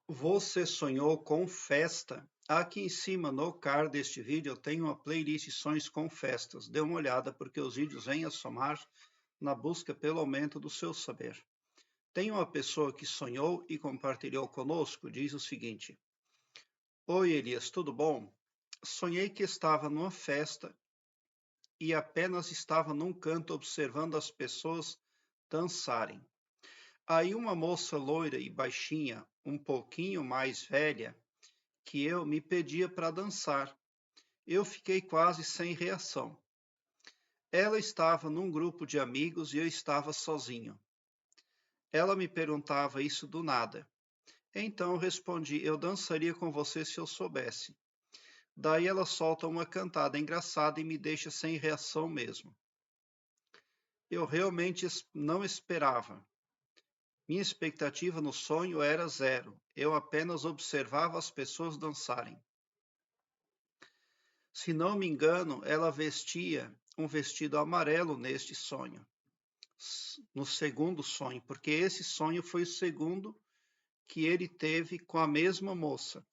Você sonhou com festa? Aqui em cima no card deste vídeo eu tenho uma playlist Sonhos com Festas. Dê uma olhada porque os vídeos vêm a somar na busca pelo aumento do seu saber. Tem uma pessoa que sonhou e compartilhou conosco, diz o seguinte: Oi Elias, tudo bom? Sonhei que estava numa festa e apenas estava num canto observando as pessoas dançarem. Aí uma moça loira e baixinha, um pouquinho mais velha, que eu me pedia para dançar. Eu fiquei quase sem reação. Ela estava num grupo de amigos e eu estava sozinho. Ela me perguntava isso do nada. Então eu respondi: eu dançaria com você se eu soubesse. Daí ela solta uma cantada engraçada e me deixa sem reação mesmo. Eu realmente não esperava. Minha expectativa no sonho era zero. Eu apenas observava as pessoas dançarem. Se não me engano, ela vestia um vestido amarelo neste sonho, no segundo sonho, porque esse sonho foi o segundo que ele teve com a mesma moça.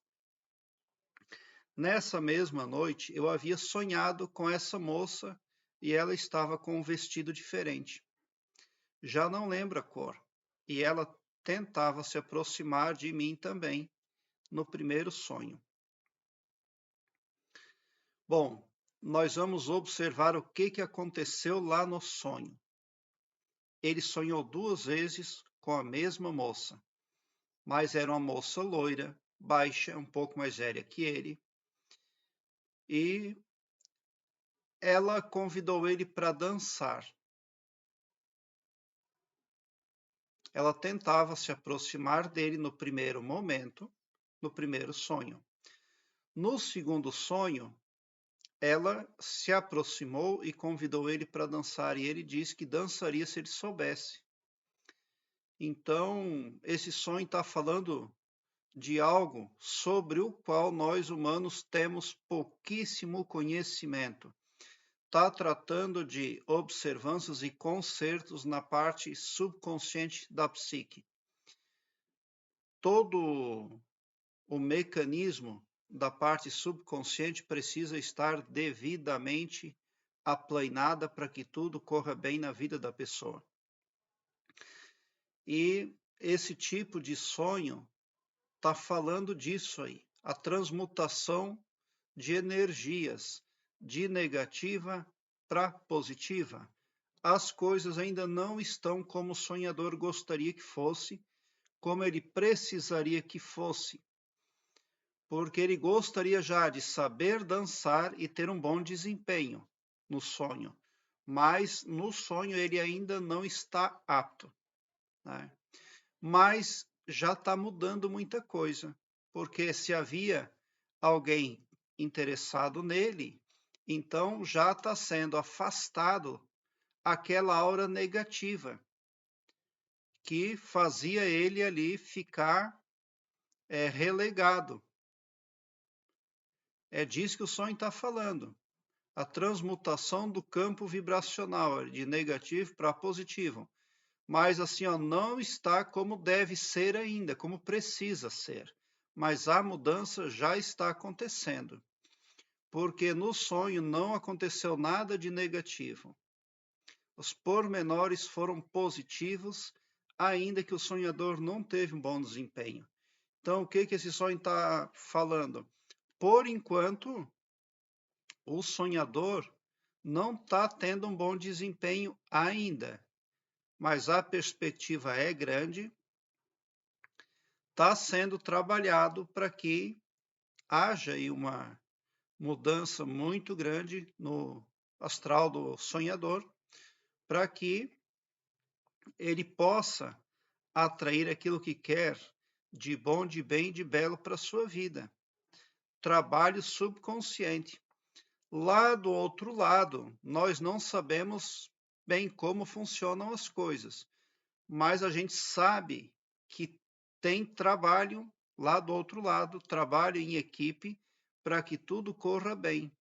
Nessa mesma noite, eu havia sonhado com essa moça e ela estava com um vestido diferente. Já não lembro a cor. E ela tentava se aproximar de mim também no primeiro sonho. Bom, nós vamos observar o que aconteceu lá no sonho. Ele sonhou duas vezes com a mesma moça, mas era uma moça loira, baixa, um pouco mais velha que ele, e ela convidou ele para dançar. Ela tentava se aproximar dele no primeiro momento, no primeiro sonho. No segundo sonho, ela se aproximou e convidou ele para dançar, e ele disse que dançaria se ele soubesse. Então, esse sonho está falando de algo sobre o qual nós humanos temos pouquíssimo conhecimento. Está tratando de observâncias e concertos na parte subconsciente da psique. Todo o mecanismo da parte subconsciente precisa estar devidamente aplanada para que tudo corra bem na vida da pessoa. E esse tipo de sonho está falando disso aí, a transmutação de energias de negativa para positiva. As coisas ainda não estão como o sonhador gostaria que fosse, como ele precisaria que fosse, porque ele gostaria já de saber dançar e ter um bom desempenho no sonho, mas no sonho ele ainda não está apto, né? Mas já está mudando muita coisa, porque se havia alguém interessado nele, então já está sendo afastado aquela aura negativa que fazia ele ali ficar relegado. É disso que o sonho está falando. A transmutação do campo vibracional, de negativo para positivo. Mas assim, ó, não está como deve ser ainda, como precisa ser. Mas a mudança já está acontecendo. Porque no sonho não aconteceu nada de negativo. Os pormenores foram positivos, ainda que o sonhador não teve um bom desempenho. Então, o que esse sonho está falando? Por enquanto, o sonhador não está tendo um bom desempenho ainda, mas a perspectiva é grande, está sendo trabalhado para que haja aí uma mudança muito grande no astral do sonhador, para que ele possa atrair aquilo que quer de bom, de bem, de belo para a sua vida. Trabalho subconsciente. Lá do outro lado, nós não sabemos bem como funcionam as coisas, mas a gente sabe que tem trabalho lá do outro lado, trabalho em equipe para que tudo corra bem,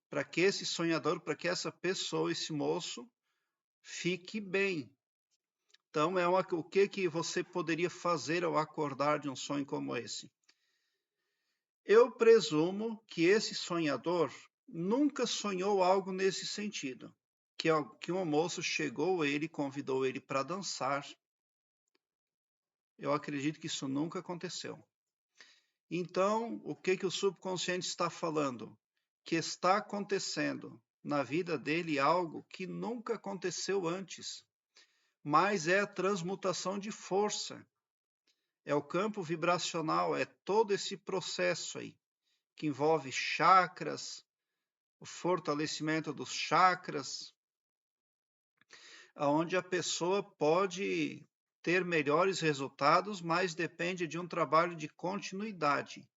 para que esse sonhador, para que essa pessoa, esse moço, fique bem. Então, o que você poderia fazer ao acordar de um sonho como esse? Eu presumo que esse sonhador nunca sonhou algo nesse sentido, que uma moça chegou a ele e convidou ele para dançar. Eu acredito que isso nunca aconteceu. Então, o que o subconsciente está falando? Que está acontecendo na vida dele algo que nunca aconteceu antes, mas é a transmutação de força. É o campo vibracional, é todo esse processo aí, que envolve chakras, o fortalecimento dos chakras, onde a pessoa pode ter melhores resultados, mas depende de um trabalho de continuidade.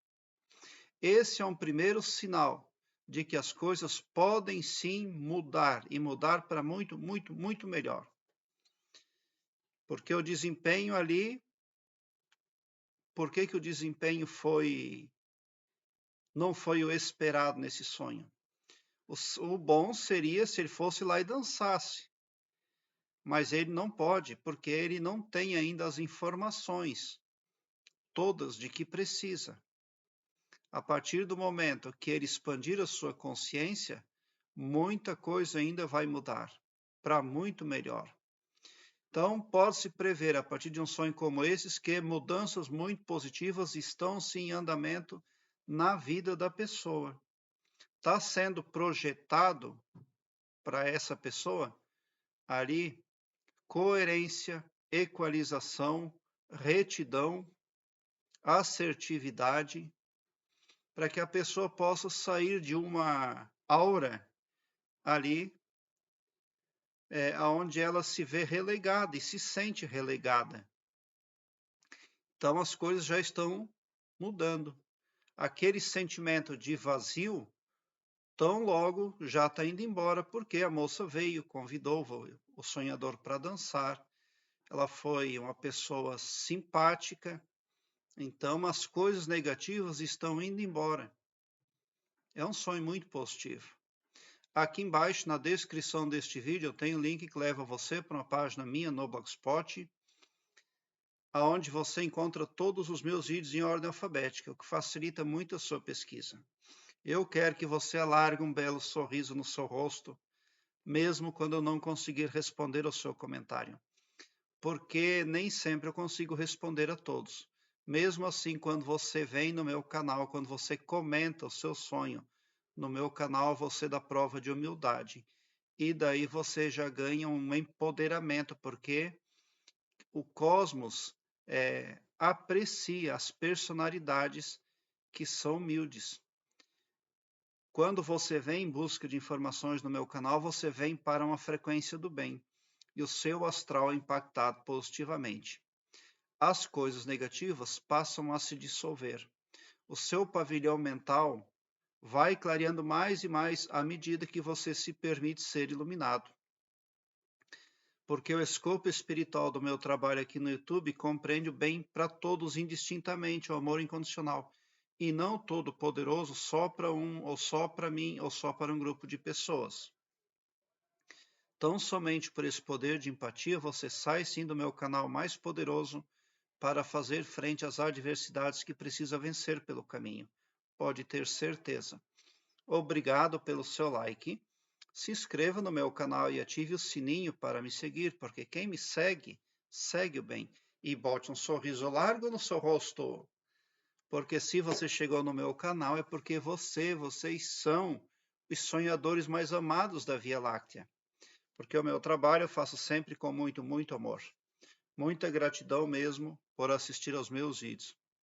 Esse é um primeiro sinal de que as coisas podem sim mudar e mudar para muito, muito, muito melhor. Porque o desempenho ali, por que o desempenho não foi o esperado nesse sonho? O bom seria se ele fosse lá e dançasse. Mas ele não pode, porque ele não tem ainda as informações todas de que precisa. A partir do momento que ele expandir a sua consciência, muita coisa ainda vai mudar, para muito melhor. Então, pode-se prever, a partir de um sonho como esses, que mudanças muito positivas estão sim em andamento na vida da pessoa. Está sendo projetado para essa pessoa ali coerência, equalização, retidão, assertividade, para que a pessoa possa sair de uma aura ali, onde ela se vê relegada e se sente relegada. Então as coisas já estão mudando. Aquele sentimento de vazio, tão logo já está indo embora, porque a moça veio, convidou o sonhador para dançar. Ela foi uma pessoa simpática, então as coisas negativas estão indo embora. É um sonho muito positivo. Aqui embaixo, na descrição deste vídeo, eu tenho um link que leva você para uma página minha no Blogspot, onde você encontra todos os meus vídeos em ordem alfabética, o que facilita muito a sua pesquisa. Eu quero que você alargue um belo sorriso no seu rosto, mesmo quando eu não conseguir responder ao seu comentário, porque nem sempre eu consigo responder a todos. Mesmo assim, quando você vem no meu canal, quando você comenta o seu sonho no meu canal, você dá prova de humildade. E daí você já ganha um empoderamento, porque o cosmos aprecia as personalidades que são humildes. Quando você vem em busca de informações no meu canal, você vem para uma frequência do bem e o seu astral é impactado positivamente. As coisas negativas passam a se dissolver. O seu pavilhão mental vai clareando mais e mais à medida que você se permite ser iluminado. Porque o escopo espiritual do meu trabalho aqui no YouTube compreende o bem para todos indistintamente, o amor incondicional, e não todo poderoso só para um, ou só para mim, ou só para um grupo de pessoas. Tão somente por esse poder de empatia, você sai sim do meu canal mais poderoso para fazer frente às adversidades que precisa vencer pelo caminho. Pode ter certeza. Obrigado pelo seu like. Se inscreva no meu canal e ative o sininho para me seguir, porque quem me segue, segue o bem. E bote um sorriso largo no seu rosto. Porque se você chegou no meu canal é porque vocês são os sonhadores mais amados da Via Láctea. Porque o meu trabalho eu faço sempre com muito, muito amor. Muita gratidão mesmo por assistir aos meus vídeos.